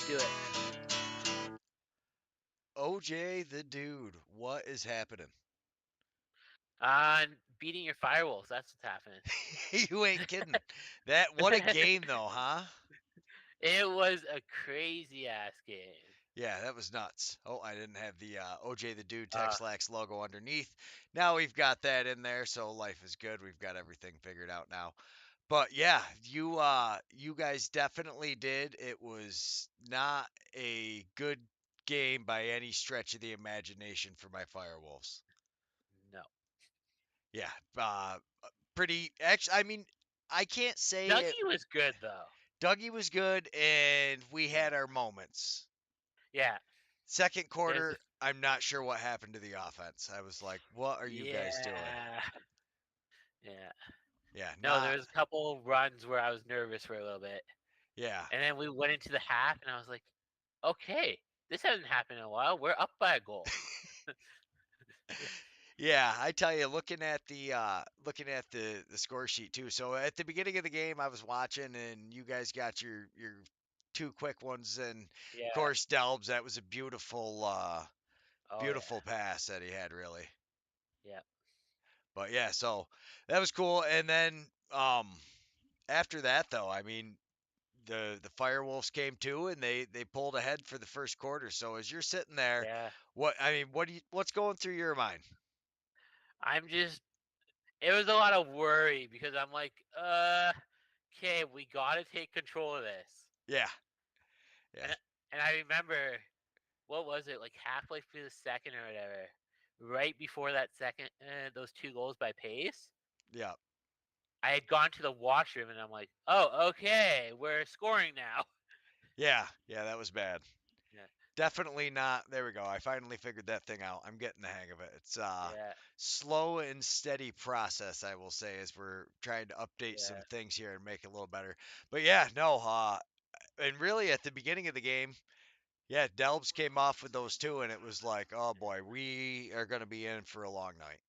do it. OJ the dude, what is happening? Beating your Firewolves. That's what's happening. You ain't kidding. What a game though, huh? It was a crazy ass game. Yeah, that was nuts. Oh, I didn't have the OJ the dude Uh, Texlax logo underneath. Now we've got that in there, so life is good. We've got everything figured out now. But yeah, you guys definitely did. It was not a good game by any stretch of the imagination for my Firewolves. no. Yeah, pretty. Actually, I mean, I can't say it. Dougie was good though. Dougie was good, and we Yeah. had our moments. Yeah. Second There's. quarter, I'm not sure what happened to the offense. I was like, what are you guys doing? Yeah. Yeah. Yeah, No, there not. was a couple runs where I was nervous for a little bit, Yeah. and then we went into the half, and I was like, okay, this hasn't happened in a while. We're up by a goal. Yeah, I tell you, looking at the score sheet too. So at the beginning of the game, I was watching, and you guys got your two quick ones, and of Yeah. course Delbs. That was a beautiful Oh yeah. beautiful pass that he had, really. Yeah. But yeah, so that was cool. And then after that, though, I mean, the Firewolves came too, and they pulled ahead for the first quarter. So as you're sitting there, Yeah. what's going through your mind? I'm just. It was a lot of worry because I'm like, okay, we gotta take control of this. Yeah, yeah, And and I remember, what was it, like halfway through the second or whatever, right before that second, those two goals by Pace, yeah, I had gone to the washroom and I'm like, oh, okay, we're scoring now. yeah. That was bad. Yeah. Definitely not. There we go. I finally figured that thing out. I'm getting the hang of it. It's Yeah. slow and steady process, I will say, as we're trying to update some Yeah. things here and make it a little better. But yeah, no, and really at the beginning of the game, yeah, Delbs came off with those two, and it was like, oh boy, we are going to be in for a long night.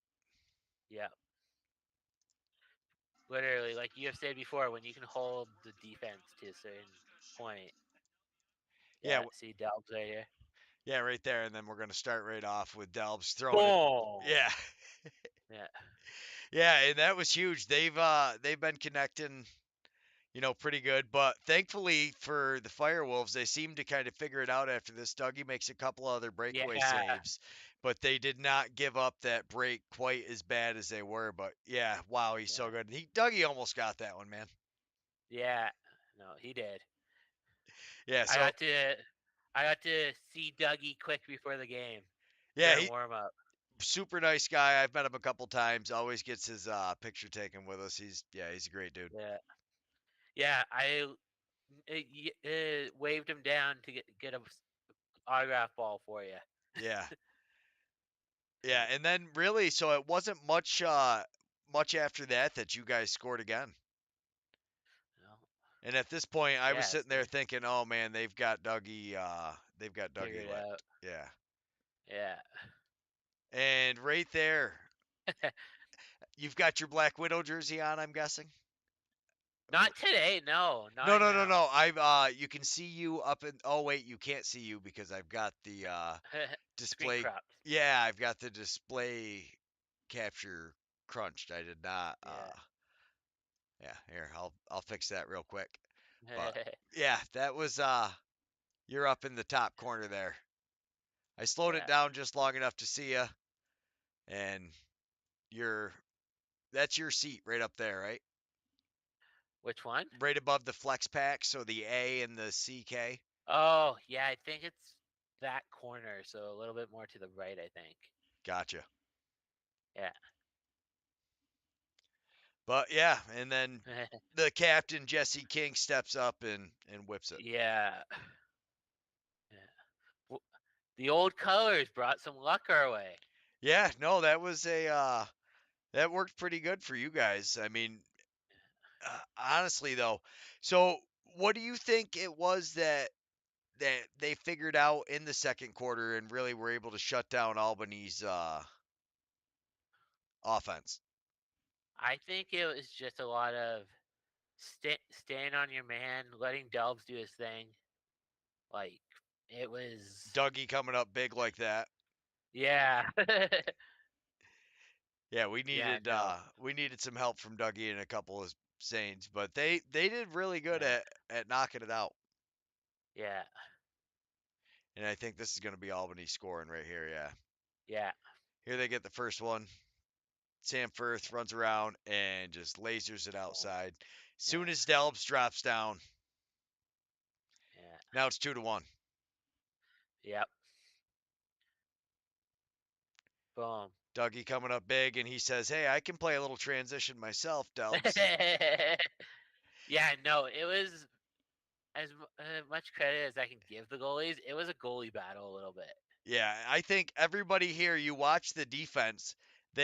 Yeah. Literally, like you have said before, when you can hold the defense to a certain point. Yeah, Yeah. See, Delbs right here. yeah, right there, and then we're going to start right off with Delbs throwing it. Boom. Yeah, Yeah. yeah, and that was huge. They've been connecting, pretty good. But thankfully for the Firewolves, they seem to kind of figure it out after this. Dougie makes a couple other breakaway Yeah. saves, but they did not give up that break quite as bad as they were. But yeah, wow, he's so Yeah. good. Dougie almost got that one, man. Yeah. No, he did. Yeah, I so got to I got to see Dougie quick before the game yeah, during he warm up. super nice guy. I've met him a couple times. Always gets his picture taken with us. He's a great dude. Yeah. Yeah, I waved him down to get a autograph ball for you. Yeah. Yeah, and then really, so it wasn't much after that you guys scored again. No. And at this point, I was Yeah, sitting there see, thinking, "Oh man, they've got Dougie figured licked." out. Yeah. Yeah. And right there, you've got your Black Widow jersey on, I'm guessing. Not today, no, No, not no, no, now. no. I've you can see you up in. Oh wait, you can't see you because I've got the Screen display. cropped. Yeah, I've got the display capture crunched. I did not. Yeah. Yeah, here I'll fix that real quick. But yeah, that was you're up in the top corner there. I slowed it Yeah. down just long enough to see you, and you're that's your seat right up there, right? Which one? Right above the flex pack, so the A and the CK. Oh, yeah, I think it's that corner, so a little bit more to the right, I think. Gotcha. Yeah. But yeah, and then the captain Jesse King steps up and whips it. Yeah. Yeah. The old colors brought some luck our way. Yeah, no, that was a that worked pretty good for you guys. I mean, honestly though, so what do you think it was that they figured out in the second quarter and really were able to shut down Albany's offense? I think it was just a lot of staying on your man, letting Delbs do his thing. Like it was, Dougie coming up big like that. yeah, Yeah, yeah, no, we needed some help from Dougie and a couple of Saints, but they did really good yeah, at knocking it out. yeah, And I think this is going to be Albany scoring right here. Yeah. yeah, Here they get the first one. Sam Firth runs around and just lasers it boom, outside. Soon yeah, as Delbs drops down, yeah, now it's 2-1. yep, boom. Dougie coming up big, and he says, "Hey, I can play a little transition myself, Delbs." Yeah, no, it was much credit as I can give the goalies. It was a goalie battle a little bit. Yeah, I think everybody here, you watch the defense,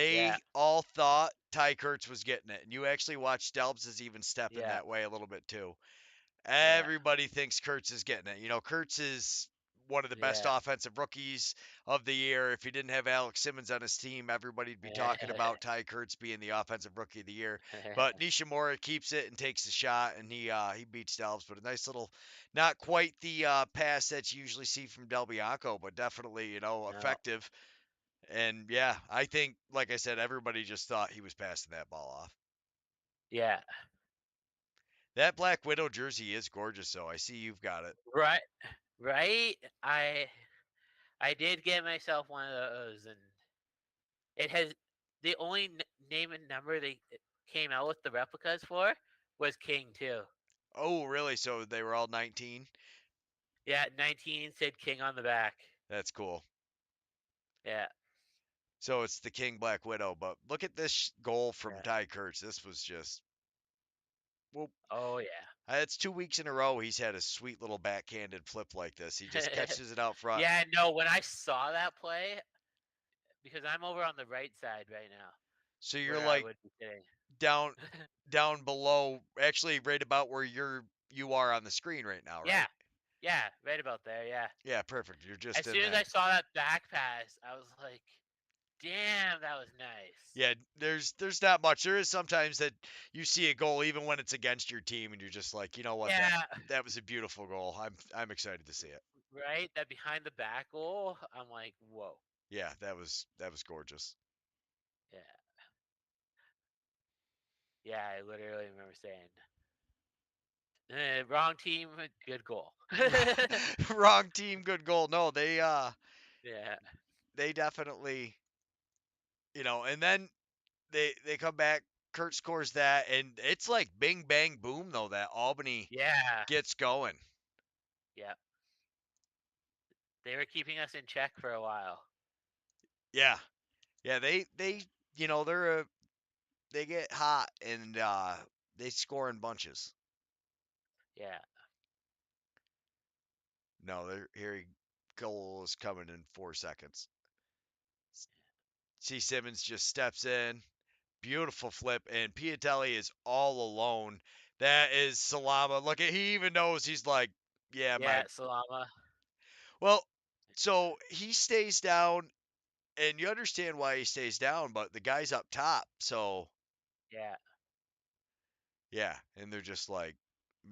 Yeah, they all thought Ty Kurtz was getting it, and you actually watch Delbs is even stepping yeah, that way a little bit too. yeah, Everybody thinks Kurtz is getting it. You know, Kurtz is one of the best yeah, offensive rookies of the year. If he didn't have Alex Simmons on his team, everybody'd be talking about Ty Kurtz being the offensive rookie of the year. But Nishimura keeps it and takes the shot, and he beats Delbs. But a nice little, not quite the pass that you usually see from Del Bianco, but definitely no, effective. And yeah, I think, like I said, everybody just thought he was passing that ball off. yeah, That Black Widow jersey is gorgeous, though. I see you've got it. right, right. I did get myself one of those, and it has the only name and number they came out with the replicas for was King too. Oh, really? So they were all 19? Yeah, 19 said King on the back. That's cool. Yeah, So it's the King Black Widow, but look at this goal from yeah. Ty Kurtz. This was just, well, Oh yeah. it's 2 weeks in a row he's had a sweet little backhanded flip like this. He just catches it out front. Yeah, no, when I saw that play, because I'm over on the right side right now, So you're where I like would be sitting. down down below, actually right about where you are on the screen right now, Yeah, right? yeah, right about there, yeah. Yeah, perfect. You're just As in soon as I there. saw that back pass, I was like, damn, that was nice. Yeah, there's not much. There is sometimes that you see a goal even when it's against your team and you're just like, you know what, Yeah, that was a beautiful goal. I'm excited to see it. right? That behind the back goal, I'm like, whoa. Yeah, that was gorgeous. Yeah, yeah, I literally remember saying, wrong team, good goal. Wrong team, good goal. No, Yeah, they definitely, and then they come back, Kurt scores that, and it's like bing bang boom though that Albany yeah, gets going. yeah. They were keeping us in check for a while. Yeah. Yeah, they they get hot and they score in bunches. Yeah, No, they're here goal is coming in 4 seconds. See Simmons just steps in. Beautiful flip, and Piatelli is all alone. That is Salama. Look at he even knows he's like, yeah, my yeah, Salama. well, so he stays down, and you understand why he stays down, but the guy's up top, so Yeah, yeah, and they're just like,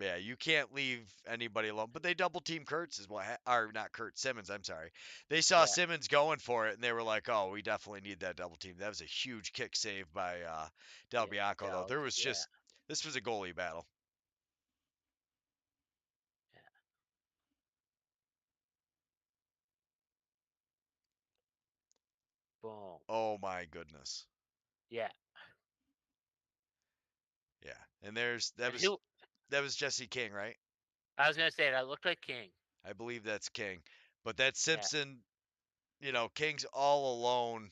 yeah, you can't leave anybody alone. But they double team Kurtz is what, or not Kurt Simmons. I'm sorry. They saw yeah, Simmons going for it, and they were like, oh, we definitely need that double team. That was a huge kick save by Del yeah, Bianco, though. Delves. Yeah, This was a goalie battle. yeah. Boom. Oh my goodness. Yeah. Yeah, and there's And who? that was Jesse King, right? I was gonna say that looked like King. I believe that's King, but that Yeah, Simpson, King's all alone.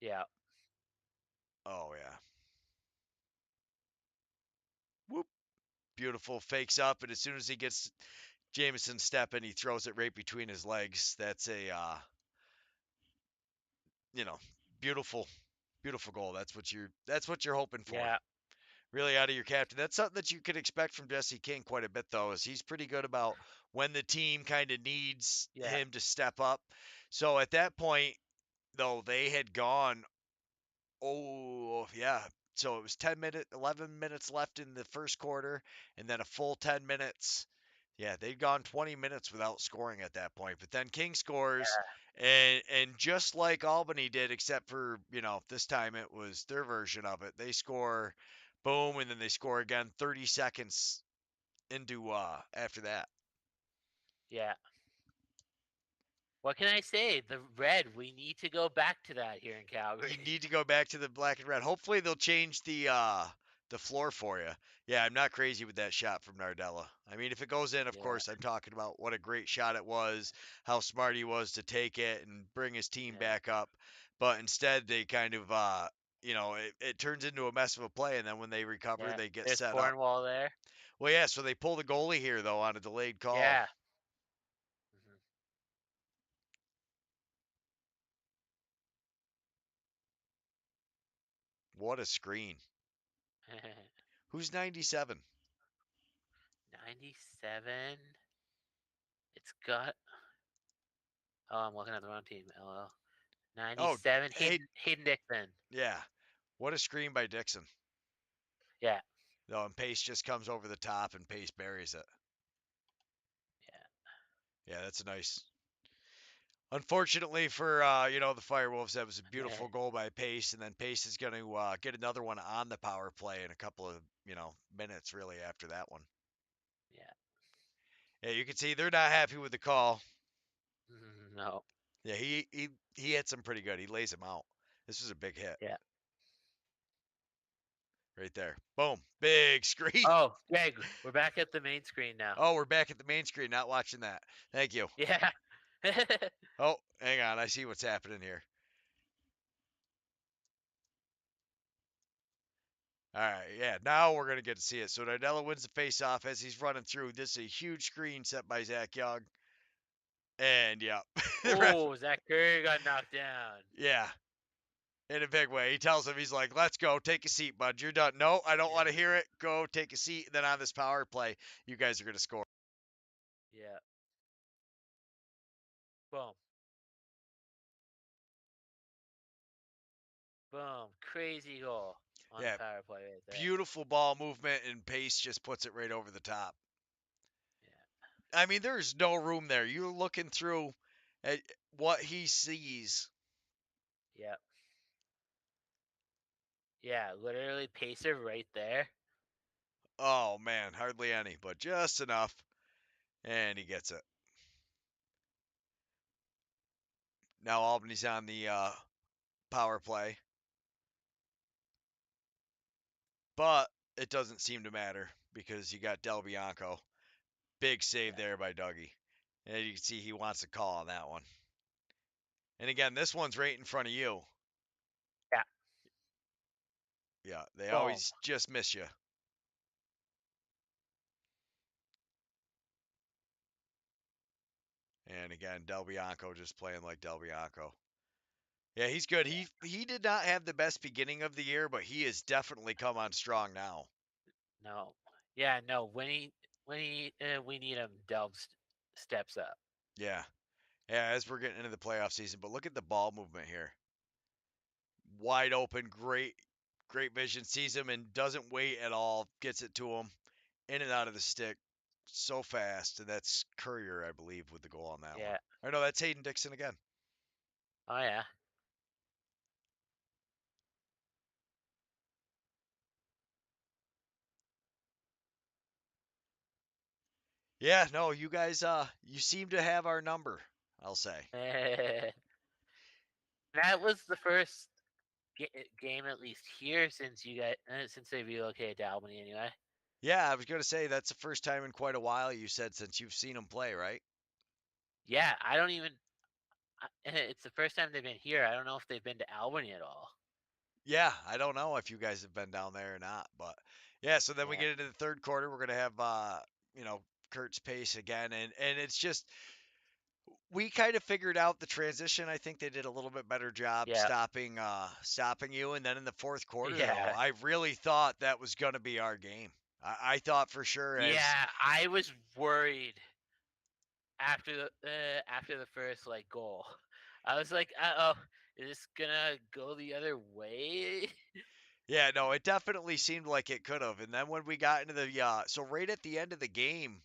yeah, Oh yeah. Whoop. Beautiful fakes up, and as soon as he gets Jameson stepping, he throws it right between his legs. That's a you know, beautiful, beautiful goal. That's what you're hoping for. yeah, Really out of your captain. That's something that you could expect from Jesse King quite a bit though, is he's pretty good about when the team kind of needs yeah, him to step up. So at that point, though, they had gone, oh yeah. So it was 11 minutes left in the first quarter, and then a full 10 minutes Yeah, they'd gone 20 minutes without scoring at that point. But then King scores, and just like Albany did, except for, this time it was their version of it. They score, boom, and then they score again 30 seconds into after that. Yeah. What can I say? The red. We need to go back to that here in You Calgary. need to go back to the black and red. Hopefully they'll change the floor for you. Yeah, I'm not crazy with that shot from Nardella. I mean, if it goes in, of Yeah. course, I'm talking about what a great shot it was, how smart he was to take it and bring his team Yeah. back up. But instead, they kind of, it turns into a mess of a play, and then when they recover, Yeah. they get There's set up. Cornwall there. Well, yeah, so they pull the goalie here though on a delayed call. Yeah. What a screen! Mhm. Who's 97? 97. It's got. Oh, I'm looking at the wrong team. LL. Oh, 97. hey, Hayden Dixon. yeah, what a screen by Dixon. Yeah. No, and Pace just comes over the top and Pace buries it. Yeah, that's nice. Unfortunately for the Firewolves, that was a Yeah. beautiful goal by Pace, and then Pace is going to get another one on the power play in a couple of minutes really after that one. Yeah. Yeah, you can see they're not happy with the call. No. Yeah, he hits him pretty good. He lays him out. This was a big hit Yeah. right there. Boom, big screen. Oh, Greg, we're back at the main screen now. Oh, we're back at the main screen, not watching that. Thank you. Yeah. Oh, hang on, I see what's happening here. All right, yeah, now we're going to get to see it. So Nardella wins the face-off as he's running through. This is a huge screen set by Zach Young. And, yeah, the ref, Oh, Zach Curry got knocked down. yeah, in a big way. He tells him, he's like, let's go, take a seat, bud. You're done. No, I don't want Yeah. to hear it. Go take a seat. And then on this power play, you guys are going to score. Yeah. Boom. Boom. Crazy goal on the Yeah, power play right there. beautiful ball movement, and Pace just puts it right over the top. Yeah. I mean, there's no room there. You're looking through at what he sees. Yeah. Yeah. Literally pacer right there. Oh, man, hardly any, but just enough. And he gets it. Now Albany's on the power play, but it doesn't seem to matter because you got Del Bianco. Big save Yeah. there by Dougie. And you can see he wants a call on that one. And again, this one's right in front of you. Yeah. Yeah, they Boom. always just miss you. And again, Del Bianco just playing like Del Bianco. Yeah, he's good. He did not have the best beginning of the year, but he has definitely come on strong now. No. Yeah. No. We need him. Steps up. Yeah. Yeah, as we're getting into the playoff season, but look at the ball movement here. Wide open, great vision, sees him and doesn't wait at all, gets it to him in and out of the stick so fast. And that's Courier, I believe, with the goal on that one. Yeah. Or no, that's Hayden Dixon again. Oh yeah. Yeah, no, you guys you seem to have our number, I'll say. That was the first game, at least here, since you guys since they relocated to Albany. Anyway. Yeah, I was going to say that's the first time in quite a while you said since you've seen him play, right? Yeah. I don't even. It's the first time they've been here. I don't know if they've been to Albany at all. Yeah, I don't know if you guys have been down there or not, but yeah, so then we Yeah. get into the third quarter, we're going to have you know, Kurt's pace again and it's just we kind of figured out the transition. I think they did a little bit better job Yeah. stopping you. And then in the fourth quarter, though, Yeah. I really thought that was going to be our game. I thought for sure as Yeah. I was worried after the first like goal. I was like, oh, is this gonna go the other way? yeah, no, it definitely seemed like it could have. And then when we got into the so right at the end of the game,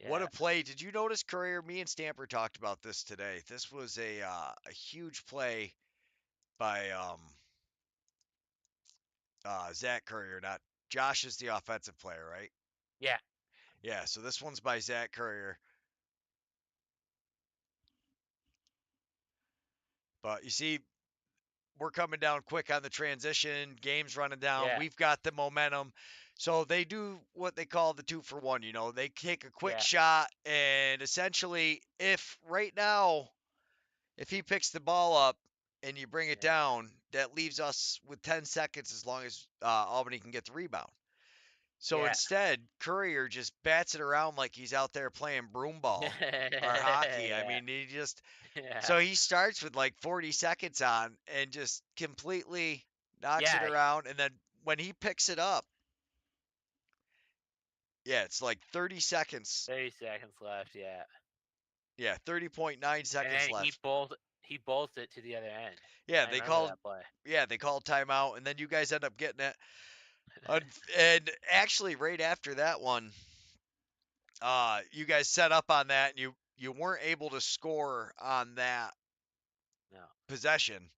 What Yeah. a play. Did you notice, Courier? Me and Stamper talked about this today. This was a huge play by Zach Courier. Not Josh is the offensive player, right? Yeah. Yeah, so this one's by Zach Courier. But you see, we're coming down quick on the transition. Game's running down. Yeah. We've got the momentum. So they do what they call the 2-for-1. They take a quick Yeah. shot, and essentially, if right now, if he picks the ball up and you bring it Yeah. down, that leaves us with 10 seconds as long as Albany can get the rebound. So Yeah. instead, Courier just bats it around like he's out there playing broomball or hockey. I Yeah. mean, he just Yeah. so he starts with like 40 seconds on and just completely knocks it Yeah. around. And then when he picks it up, yeah, it's like 30 seconds. 30 seconds left. Yeah. Yeah, 30.9 And seconds then left. he bolts it to the other end. Yeah, I remember that play. they called timeout, and then you guys end up getting it. And actually, right after that one, you guys set up on that, and you weren't able to score on that No. possession,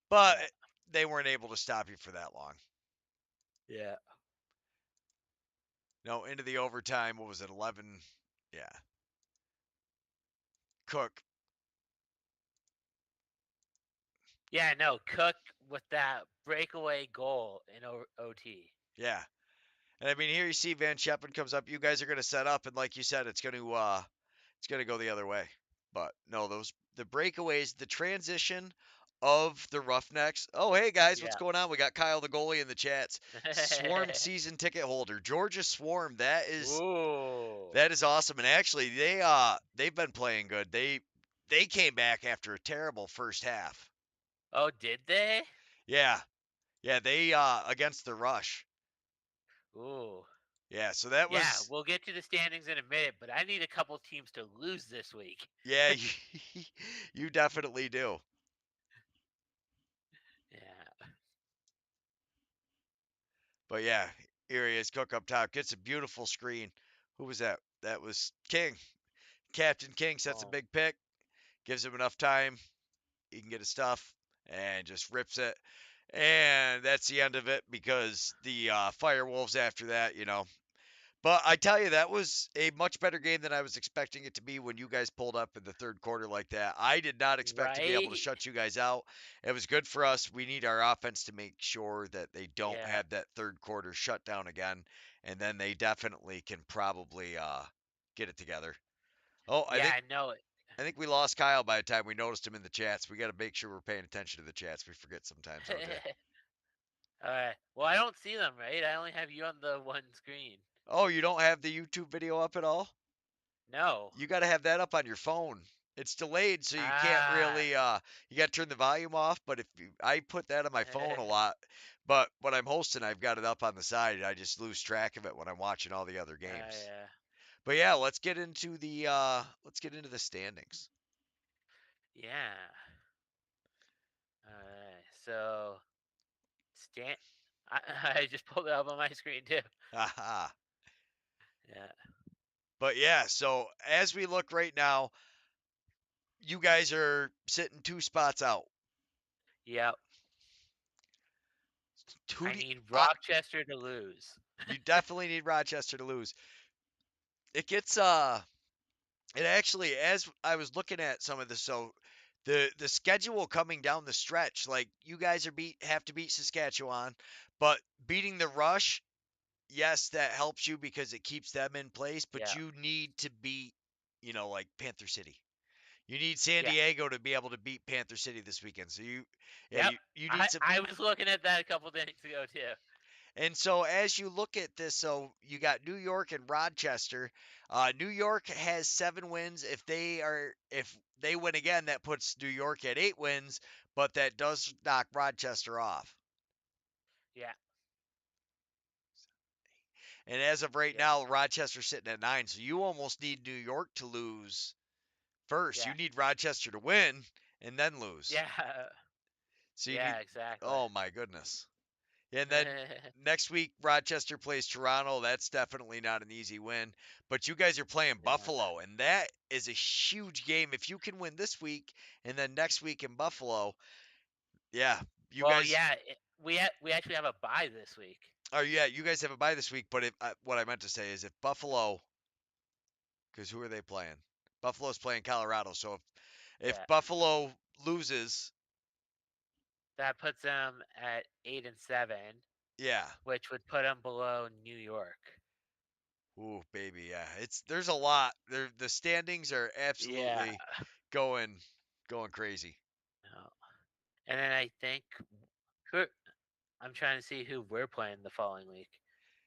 but Yeah. they weren't able to stop you for that long. Yeah. No, into the overtime. What was it? 11. Yeah. Cook. Yeah. No. Cook with that breakaway goal in OT. Yeah. And I mean, here you see Van Sheppen comes up. You guys are going to set up, and like you said, it's going to go the other way. But no, the breakaways, the transition of the Roughnecks. Oh, hey guys, what's Yeah. going on? We got Kyle the goalie in the chats. Swarm season ticket holder, Georgia Swarm. Ooh. That is awesome. And actually, they've been playing good. They came back after a terrible first half. Oh, did they? Yeah, yeah, they against the Rush. Ooh. Yeah, so that Yeah, was we'll get to the standings in a minute, but I need a couple teams to lose this week. yeah, you definitely do. Yeah. But yeah, here he is, Cook up top, gets a beautiful screen. Who was that? That was King. Captain King sets a Oh. big pick, gives him enough time. He can get his stuff and just rips it. And that's the end of it because the Firewolves after that, But I tell you, that was a much better game than I was expecting it to be when you guys pulled up in the third quarter like that. I did not expect to be able to Right? shut you guys out. It was good for us. We need our offense to make sure that they don't Yeah. have that third quarter shut down again, and then they definitely can probably get it together. Oh, Yeah, I know it. I think we lost Kyle by the time we noticed him in the chats. We got to make sure we're paying attention to the chats. We forget sometimes out there. Alright. Well, I don't see them, right? I only have you on the one screen. Oh, you don't have the YouTube video up at all? No. You got to have that up on your phone. It's delayed, so you can't Ah. really. You got to turn the volume off. But I put that on my phone a lot, but when I'm hosting, I've got it up on the side, and I just lose track of it when I'm watching all the other games. Yeah. But yeah, let's get into the standings. Yeah. Alright. So, Stan. I, I just pulled it up on my screen too. Haha. Yeah. But yeah, so as we look right now, you guys are sitting 2 spots out. Yep. Who I do you, need Rochester to lose. you definitely need Rochester to lose. It gets it actually, as I was looking at some of this, so the schedule coming down the stretch, like you guys have to beat Saskatchewan, but beating the Rush, yes, that helps you because it keeps them in place, but Yeah. you need to beat, like Panther City. You need San Yeah. Diego to be able to beat Panther City this weekend. So yeah, Yep. you I, need some. I was looking at that a couple days ago too. And so as you look at this, so you got New York and Rochester. New York has 7 wins. If they win again, that puts New York at 8 wins, but that does knock Rochester off. Yeah. And as of right Yeah. now, Rochester's sitting at 9. So you almost need New York to lose first. Yeah. You need Rochester to win and then lose. Yeah. So you need. Yeah, exactly. Oh my goodness. And then next week, Rochester plays Toronto. That's definitely not an easy win. But you guys are playing Yeah. Buffalo, and that is a huge game. If you can win this week and then next week in Buffalo, yeah, you Well, guys yeah, we actually have a bye this week. are yeah, you guys have a bye this week. But if what I meant to say is if Buffalo, because who are they playing? Buffalo's playing Colorado. So if Yeah, Buffalo loses, that puts them at 8-7, yeah, which would put them below New York. ooh baby, yeah, it's there's a lot. There the standings are Yeah. absolutely going going crazy. No. And then I think who I'm trying to see who we're playing the following week.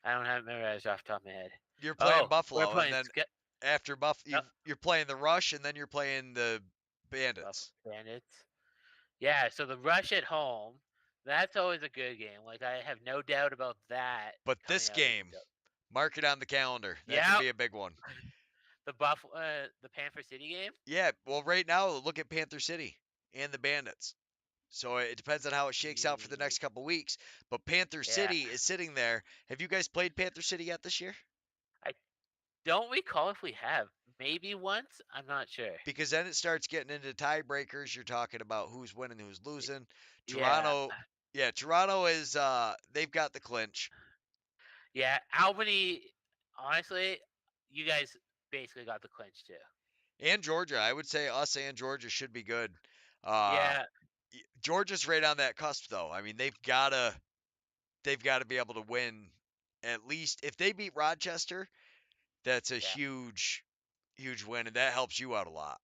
I don't have it memorized off the top of my head. You're playing Oh, we're Buffalo, and playing then after oh, you're playing the Rush, and then you're playing the Bandits. Bandits. Yeah, so the Rush at home, that's always a good game. Like I have no doubt about that But coming this out of game, mark it on the calendar. That could yeah, be a big one. the Panther City game. Yeah, well, right now, look at Panther City and the Bandits. So it depends on how it shakes out for the Ooh, next couple weeks. But Panther yeah, City is sitting there. Have you guys played Panther City yet this year? I don't recall if we have. Maybe once. I'm not sure. Because then it starts getting into tiebreakers. You're talking about who's winning, who's Y- losing. Yeah, Toronto, yeah, Toronto is they've got the clinch. yeah. Albany. Honestly, you guys basically got the clinch too. And Georgia, I would say us and Georgia should be good. Uh, Yeah, Georgia's right on that cusp, though. I mean, they've got to be able to win at least if they beat Rochester. That's a yeah, huge win, and that helps you out a lot.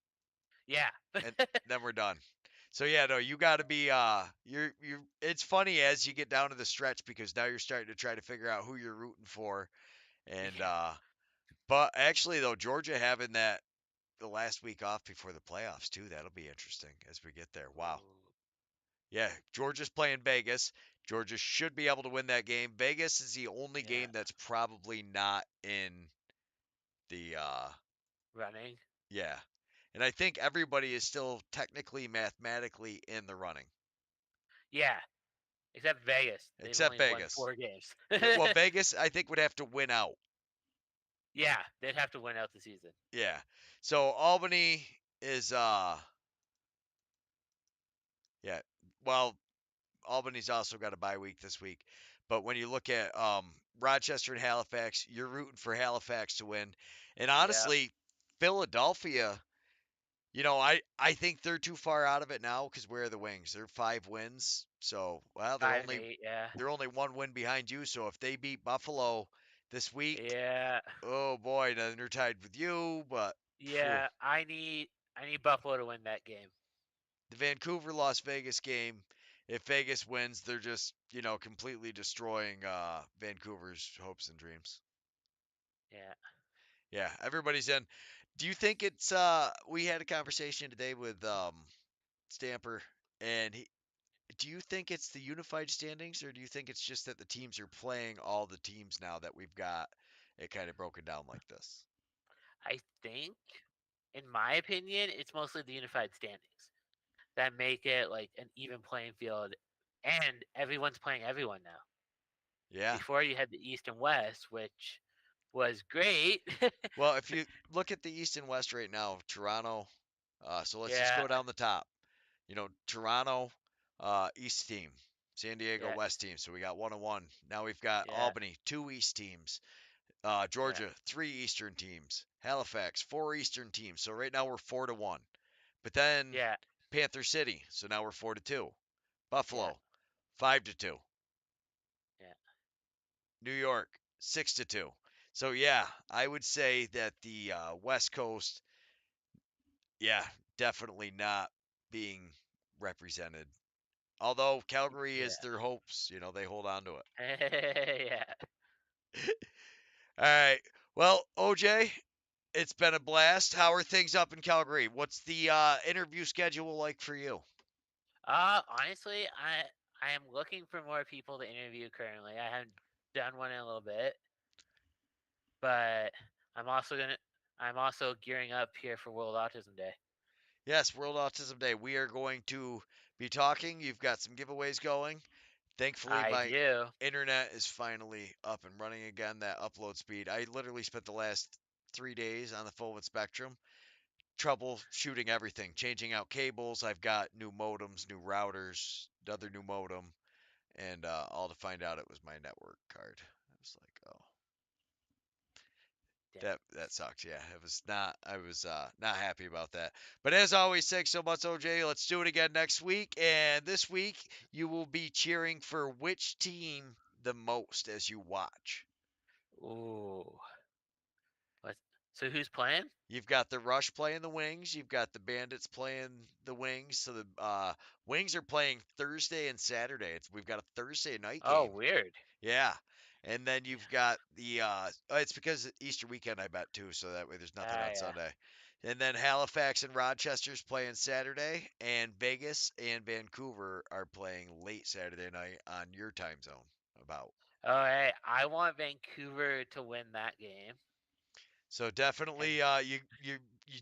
yeah, And then we're done. So yeah, no, you got to be you're. It's funny as you get down to the stretch because now you're starting to try to figure out who you're rooting for, and yeah. but actually though, Georgia having that the last week off before the playoffs too. That'll be interesting as we get there. Wow. Ooh, Yeah, Georgia's playing Vegas. Georgia should be able to win that game. Vegas is the only yeah. game that's probably not in the Running. yeah. And I think everybody is still technically mathematically in the running Yeah, except Vegas. They've except only won Vegas. 4 games. Yeah, well, Vegas I think would have to win out. Yeah, they'd have to win out the season. Yeah. So Albany is yeah. Well, Albany's also got a bye week this week. But when you look at Rochester and Halifax, you're rooting for Halifax to win. And Yeah, honestly, Philadelphia, I think they're too far out of it now because where are the Wings? They're 5 wins. So, well, they're 5-8. Yeah, they're only 1 win behind you. So if they beat Buffalo this week, yeah, oh boy, then they're tied with you. But phew, yeah. I need Buffalo to win that game. the Vancouver Las Vegas game, if Vegas wins, they're just, completely destroying Vancouver's hopes and dreams. Yeah. Yeah, everybody's in. Do you think it's we had a conversation today with Stamper and he do you think it's the unified standings or do you think it's just that the teams are playing all the teams now that we've got it kind of broken down like this? I think, in my opinion, it's mostly the unified standings that make it like an even playing field, and everyone's playing everyone now. Yeah. Before you had the East and West, which was great. Well, if you look at the East and West right now, Toronto, so let's just Yeah, go down the top. Toronto, East team, San Diego, yeah, West team. So we got 1-1. Now we've got yeah, Albany, 2 East teams. yeah, Georgia, 3 Eastern teams. Halifax, 4 Eastern teams. So right now we're 4-1. But then yeah, Panther City, so now we're 4-2. yeah, Buffalo, 5-2. yeah, New York, 6-2. So yeah, I would say that the West Coast, yeah, definitely not being represented. Although Calgary is yeah, their hopes, they hold on to it. yeah. All right. Well, OJ, it's been a blast. How are things up in Calgary? What's the interview schedule like for you? Honestly, I am looking for more people to interview currently. I haven't done one in a little bit, but I'm also gonna I'm also gearing up here for World Autism Day. Yes, World Autism Day. We are going to be talking. You've got some giveaways going. Thankfully, I my do. internet is finally up and running again. That upload speed. I literally spent the last 3 days on the phone with Spectrum troubleshooting everything, changing out cables. I've got new modems, new routers, another new modem, and all to find out it was my network card. I was like, oh, Dang. that sucks. Yeah, it was not. I was not happy about that. But as always, thanks so much, OJ. Let's do it again next week. And this week you will be cheering for which team the most as you watch. Ooh. What? So who's playing? You've got the Rush playing the Wings. You've got the Bandits playing the Wings. So the Wings are playing Thursday and Saturday. We've got a Thursday night Oh, game. weird. Yeah. And then you've got the it's because Easter weekend I bet too, so that way there's nothing Ah, on yeah. Sunday. And then Halifax and Rochester's playing Saturday, and Vegas and Vancouver are playing late Saturday night on your time zone. About. Oh, hey, I want Vancouver to win that game. So And definitely you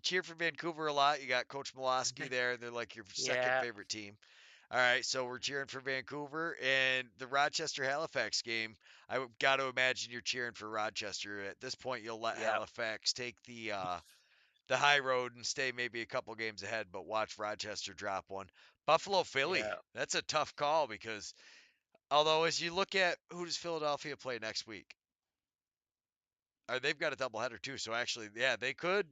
cheer for Vancouver a lot. You got Coach Miloski there, and they're like your second yeah, favorite team. All right, so we're cheering for Vancouver and the Rochester Halifax game. I got to imagine you're cheering for Rochester. At this point, you'll let yeah, Halifax take the high road and stay maybe a couple games ahead, but watch Rochester drop one. Buffalo Philly. yeah. That's a tough call because although as you look at who does Philadelphia play next week, they've got a doubleheader too. So actually, yeah, they could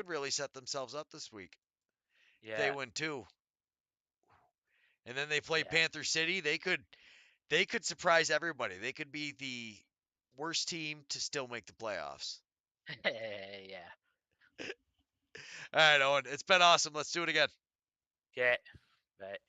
really set themselves up this week. If they Yeah, win two, and then they play yeah, Panther City, they could surprise everybody. They could be the worst team to still make the playoffs. yeah. All right, Owen, it's been awesome. Let's do it again. Okay, but